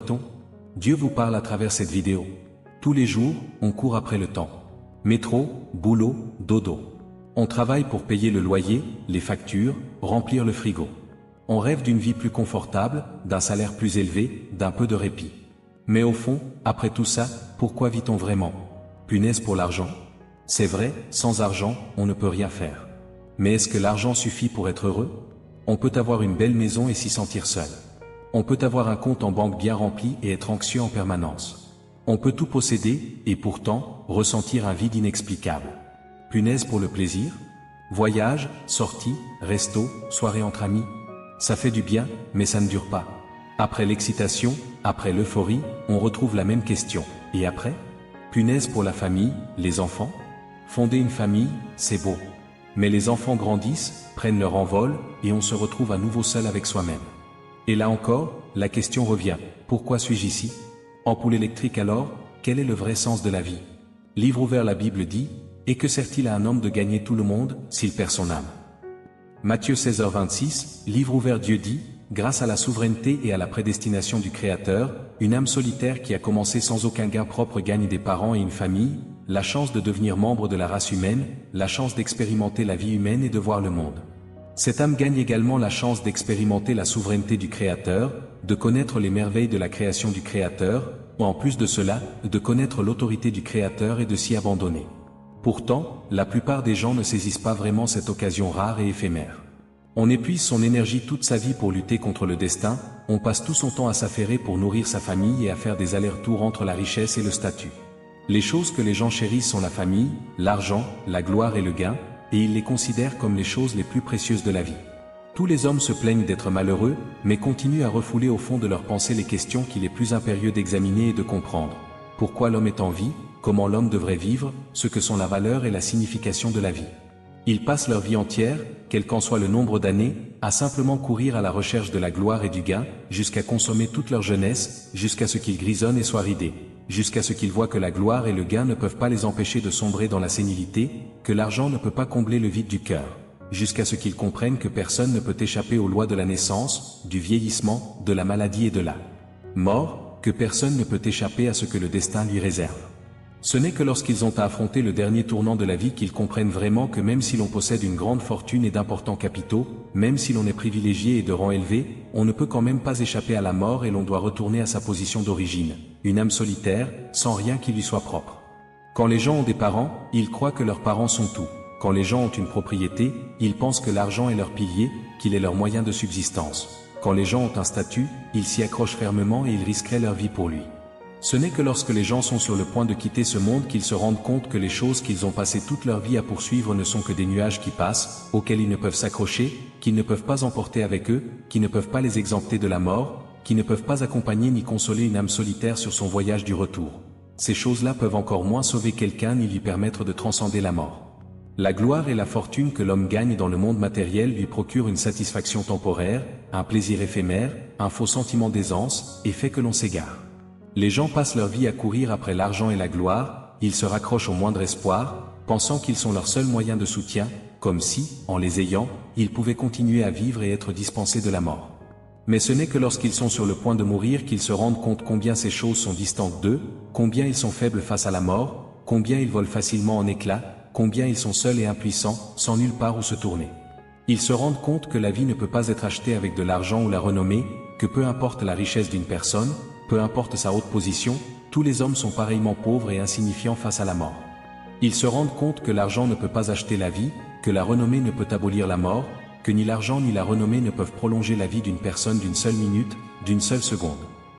Ton Dieu vous parle à travers cette vidéo. Tous les jours, on court après le temps. Métro, boulot, dodo. On travaille pour payer le loyer, les factures, remplir le frigo. On rêve d'une vie plus confortable, d'un salaire plus élevé, d'un peu de répit. Mais au fond, après tout ça, pourquoi vit-on vraiment? Punaise pour l'argent? C'est vrai, sans argent, on ne peut rien faire. Mais est-ce que l'argent suffit pour être heureux? On peut avoir une belle maison et s'y sentir seul. On peut avoir un compte en banque bien rempli et être anxieux en permanence. On peut tout posséder, et pourtant, ressentir un vide inexplicable. Punaise pour le plaisir? Voyage, sortie, resto, soirée entre amis. Ça fait du bien, mais ça ne dure pas. Après l'excitation, après l'euphorie, on retrouve la même question. Et après? Punaise pour la famille, les enfants? Fonder une famille, c'est beau. Mais les enfants grandissent, prennent leur envol, et on se retrouve à nouveau seul avec soi-même. Et là encore, la question revient. Pourquoi suis-je ici? Ampoule électrique alors, quel est le vrai sens de la vie? Livre ouvert, la Bible dit, « Et que sert-il à un homme de gagner tout le monde, s'il perd son âme ?» Matthieu 16h26, livre ouvert, Dieu dit, « Grâce à la souveraineté et à la prédestination du Créateur, une âme solitaire qui a commencé sans aucun gain propre gagne des parents et une famille, la chance de devenir membre de la race humaine, la chance d'expérimenter la vie humaine et de voir le monde. Cette âme gagne également la chance d'expérimenter la souveraineté du Créateur, de connaître les merveilles de la création du Créateur, ou en plus de cela, de connaître l'autorité du Créateur et de s'y abandonner. Pourtant, la plupart des gens ne saisissent pas vraiment cette occasion rare et éphémère. On épuise son énergie toute sa vie pour lutter contre le destin, on passe tout son temps à s'affairer pour nourrir sa famille et à faire des allers-retours entre la richesse et le statut. Les choses que les gens chérissent sont la famille, l'argent, la gloire et le gain, et ils les considèrent comme les choses les plus précieuses de la vie. Tous les hommes se plaignent d'être malheureux, mais continuent à refouler au fond de leurs pensées les questions qu'il est plus impérieux d'examiner et de comprendre. Pourquoi l'homme est en vie, comment l'homme devrait vivre, ce que sont la valeur et la signification de la vie. Ils passent leur vie entière, quel qu'en soit le nombre d'années, à simplement courir à la recherche de la gloire et du gain, jusqu'à consommer toute leur jeunesse, jusqu'à ce qu'ils grisonnent et soient ridés, jusqu'à ce qu'ils voient que la gloire et le gain ne peuvent pas les empêcher de sombrer dans la sénilité, que l'argent ne peut pas combler le vide du cœur, jusqu'à ce qu'ils comprennent que personne ne peut échapper aux lois de la naissance, du vieillissement, de la maladie et de la mort, que personne ne peut échapper à ce que le destin lui réserve. Ce n'est que lorsqu'ils ont à affronter le dernier tournant de la vie qu'ils comprennent vraiment que même si l'on possède une grande fortune et d'importants capitaux, même si l'on est privilégié et de rang élevé, on ne peut quand même pas échapper à la mort et l'on doit retourner à sa position d'origine, une âme solitaire, sans rien qui lui soit propre. Quand les gens ont des parents, ils croient que leurs parents sont tout. Quand les gens ont une propriété, ils pensent que l'argent est leur pilier, qu'il est leur moyen de subsistance. Quand les gens ont un statut, ils s'y accrochent fermement et ils risqueraient leur vie pour lui. Ce n'est que lorsque les gens sont sur le point de quitter ce monde qu'ils se rendent compte que les choses qu'ils ont passé toute leur vie à poursuivre ne sont que des nuages qui passent, auxquels ils ne peuvent s'accrocher, qu'ils ne peuvent pas emporter avec eux, qui ne peuvent pas les exempter de la mort, qui ne peuvent pas accompagner ni consoler une âme solitaire sur son voyage du retour. Ces choses-là peuvent encore moins sauver quelqu'un ni lui permettre de transcender la mort. La gloire et la fortune que l'homme gagne dans le monde matériel lui procurent une satisfaction temporaire, un plaisir éphémère, un faux sentiment d'aisance, et fait que l'on s'égare. Les gens passent leur vie à courir après l'argent et la gloire, ils se raccrochent au moindre espoir, pensant qu'ils sont leur seul moyen de soutien, comme si, en les ayant, ils pouvaient continuer à vivre et être dispensés de la mort. Mais ce n'est que lorsqu'ils sont sur le point de mourir qu'ils se rendent compte combien ces choses sont distantes d'eux, combien ils sont faibles face à la mort, combien ils volent facilement en éclats, combien ils sont seuls et impuissants, sans nulle part où se tourner. Ils se rendent compte que la vie ne peut pas être achetée avec de l'argent ou la renommée, que peu importe la richesse d'une personne, peu importe sa haute position, tous les hommes sont pareillement pauvres et insignifiants face à la mort. Ils se rendent compte que l'argent ne peut pas acheter la vie, que la renommée ne peut abolir la mort, que ni l'argent ni la renommée ne peuvent prolonger la vie d'une personne d'une seule minute, d'une seule seconde.